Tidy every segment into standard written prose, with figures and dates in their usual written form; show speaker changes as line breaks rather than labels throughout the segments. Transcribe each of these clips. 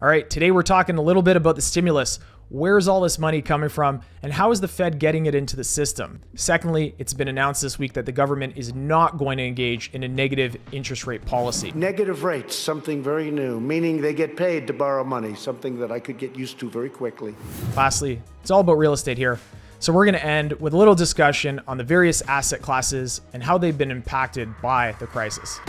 All right, today we're talking a little bit about the stimulus. Where's all this money coming from, and how is the Fed getting it into the system? Secondly, it's been announced this week that the government is not going to engage in a negative interest rate policy.
Negative rates, something very new, meaning they get paid to borrow money, something that I could get used to very quickly.
Lastly, it's all about real estate here. So we're going to end with a little discussion on the various asset classes and how they've been impacted by the crisis.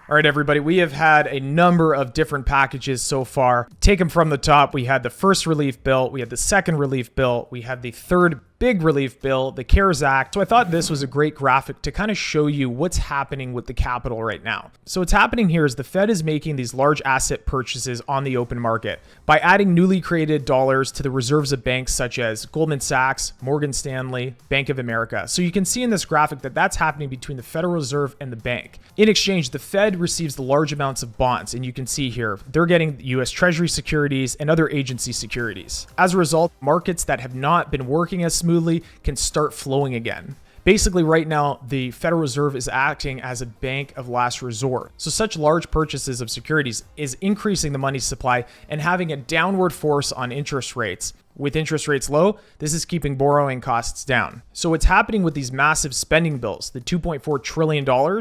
All right, everybody, we have had a number of different packages so far. Take them from the top. We had the first relief bill. We had the second relief bill. We had the third big relief bill, the CARES Act. So I thought this was a great graphic to kind of show you what's happening with the capital right now. So what's happening here is the Fed is making these large asset purchases on the open market by adding newly created dollars to the reserves of banks such as Goldman Sachs, Morgan Stanley, Bank of America. So you can see in this graphic that that's happening between the Federal Reserve and the bank. In exchange, the Fed receives the large amounts of bonds, and you can see here, they're getting U.S. Treasury securities and other agency securities. As a result, markets that have not been working as smoothly can start flowing again. Basically, right now, the Federal Reserve is acting as a bank of last resort. So such large purchases of securities is increasing the money supply and having a downward force on interest rates. With interest rates low, this is keeping borrowing costs down. So what's happening with these massive spending bills, the $2.4 trillion,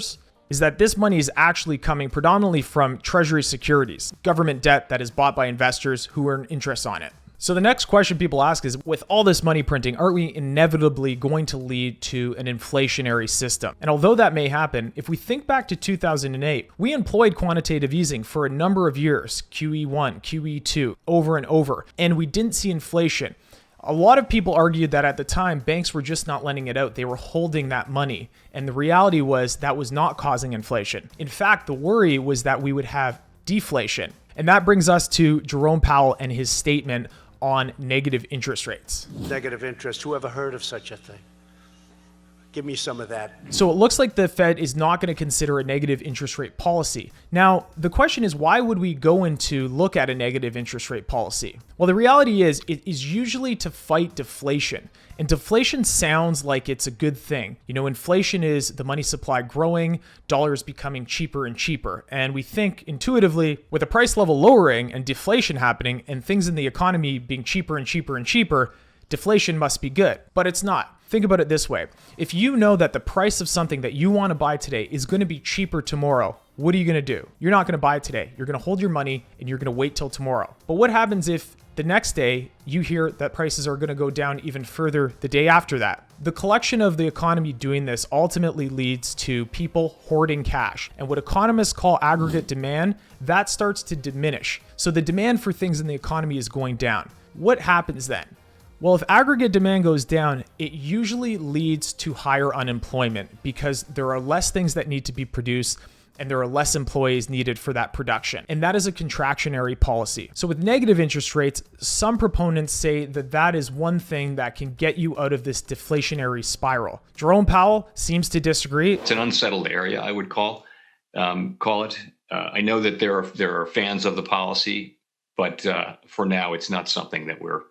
is that this money is actually coming predominantly from Treasury securities, government debt that is bought by investors who earn interest on it. So the next question people ask is, with all this money printing, aren't we inevitably going to lead to an inflationary system? And although that may happen, if we think back to 2008, we employed quantitative easing for a number of years, QE1, QE2, over and over, and we didn't see inflation. A lot of people argued that at the time, banks were just not lending it out. They were holding that money. And the reality was that was not causing inflation. In fact, the worry was that we would have deflation. And that brings us to Jerome Powell and his statement on negative interest rates.
Negative interest, who ever heard of such a thing? Give me some of that.
So it looks like the Fed is not going to consider a negative interest rate policy. Now, the question is, why would we go into look at a negative interest rate policy? Well, the reality is it is usually to fight deflation. And deflation sounds like it's a good thing. You know, inflation is the money supply growing, dollars becoming cheaper and cheaper. And we think intuitively, with the price level lowering and deflation happening and things in the economy being cheaper and cheaper and cheaper, deflation must be good. But it's not. Think about it this way. If you know that the price of something that you want to buy today is going to be cheaper tomorrow, what are you going to do? You're not going to buy it today. You're going to hold your money and you're going to wait till tomorrow. But what happens if the next day you hear that prices are going to go down even further the day after that? The collection of the economy doing this ultimately leads to people hoarding cash. And what economists call aggregate demand, that starts to diminish. So the demand for things in the economy is going down. What happens then? Well, if aggregate demand goes down, it usually leads to higher unemployment because there are less things that need to be produced and there are less employees needed for that production. And that is a contractionary policy. So with negative interest rates, some proponents say that that is one thing that can get you out of this deflationary spiral. Jerome Powell seems to disagree.
It's an unsettled area, I would call it. I know that there are fans of the policy, but for now, it's not something that we're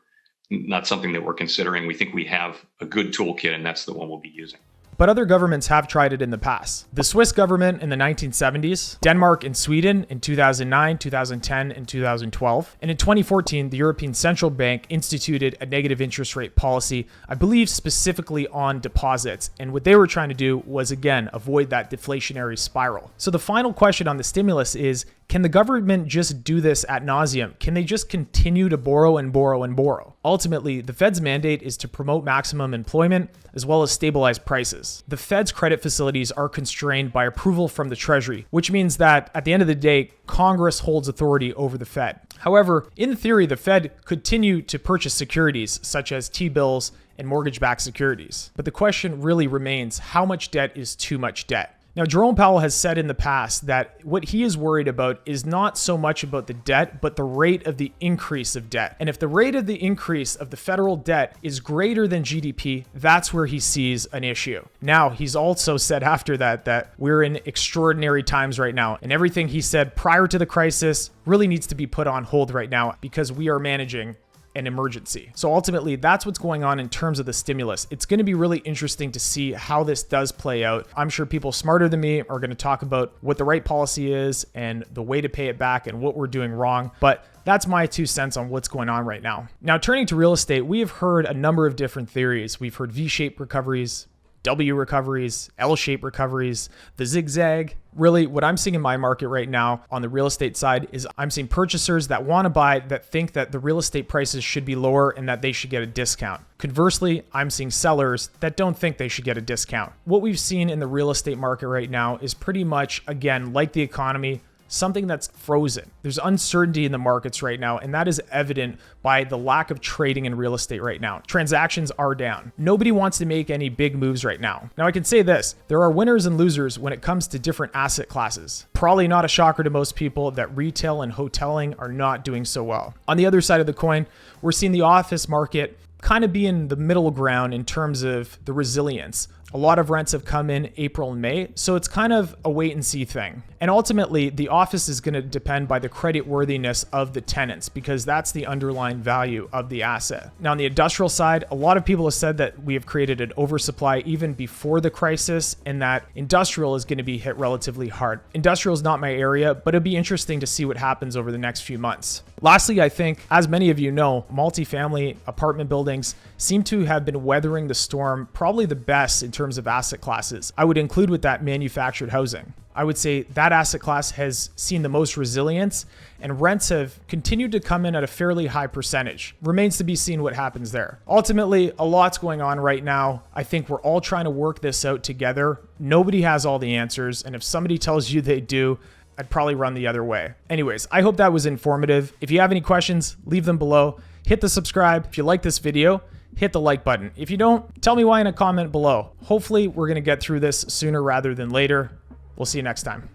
considering. We think we have a good toolkit, and that's the one we'll be using.
But other governments have tried it in the past. The Swiss government in the 1970s, Denmark and Sweden in 2009, 2010, and 2012. And in 2014, the European Central Bank instituted a negative interest rate policy, I believe specifically on deposits. And what they were trying to do was, again, avoid that deflationary spiral. So the final question on the stimulus is, can the government just do this ad nauseum? Can they just continue to borrow and borrow and borrow? Ultimately, the Fed's mandate is to promote maximum employment as well as stabilize prices. The Fed's credit facilities are constrained by approval from the Treasury, which means that at the end of the day, Congress holds authority over the Fed. However, in theory, the Fed could continue to purchase securities such as T-bills and mortgage-backed securities. But the question really remains, how much debt is too much debt? Now, Jerome Powell has said in the past that what he is worried about is not so much about the debt, but the rate of the increase of debt. And if the rate of the increase of the federal debt is greater than GDP, that's where he sees an issue. Now, he's also said after that we're in extraordinary times right now. And everything he said prior to the crisis really needs to be put on hold right now because we are managing an emergency. So ultimately, that's what's going on in terms of the stimulus. It's going to be really interesting to see how this does play out. I'm sure people smarter than me are going to talk about what the right policy is and the way to pay it back and what we're doing wrong. But that's my 2 cents on what's going on right now. Now, turning to real estate, we have heard a number of different theories. We've heard V-shaped recoveries, W recoveries, L-shaped recoveries, the zigzag. Really, what I'm seeing in my market right now on the real estate side is I'm seeing purchasers that want to buy that think that the real estate prices should be lower and that they should get a discount. Conversely, I'm seeing sellers that don't think they should get a discount. What we've seen in the real estate market right now is pretty much, again, like the economy, something that's frozen. There's uncertainty in the markets right now, and that is evident by the lack of trading in real estate right now. Transactions are down. Nobody wants to make any big moves right now. Now, I can say this, there are winners and losers when it comes to different asset classes. Probably not a shocker to most people that retail and hoteling are not doing so well. On the other side of the coin, we're seeing the office market kind of be in the middle ground in terms of the resilience. A lot of rents have come in April and May, so it's kind of a wait and see thing. And ultimately, the office is going to depend by the credit worthiness of the tenants because that's the underlying value of the asset. Now, on the industrial side, a lot of people have said that we have created an oversupply even before the crisis and that industrial is going to be hit relatively hard. Industrial is not my area, but it'll be interesting to see what happens over the next few months. Lastly, I think, as many of you know, multifamily apartment buildings seem to have been weathering the storm probably the best in terms of asset classes. I would include with that manufactured housing. I would say that asset class has seen the most resilience and rents have continued to come in at a fairly high percentage. Remains to be seen what happens there. Ultimately, a lot's going on right now. I think we're all trying to work this out together. Nobody has all the answers, and if somebody tells you they do, I'd probably run the other way. Anyways, I hope that was informative. If you have any questions, leave them below. Hit the subscribe. If you like this video, hit the like button. If you don't, tell me why in a comment below. Hopefully, we're going to get through this sooner rather than later. We'll see you next time.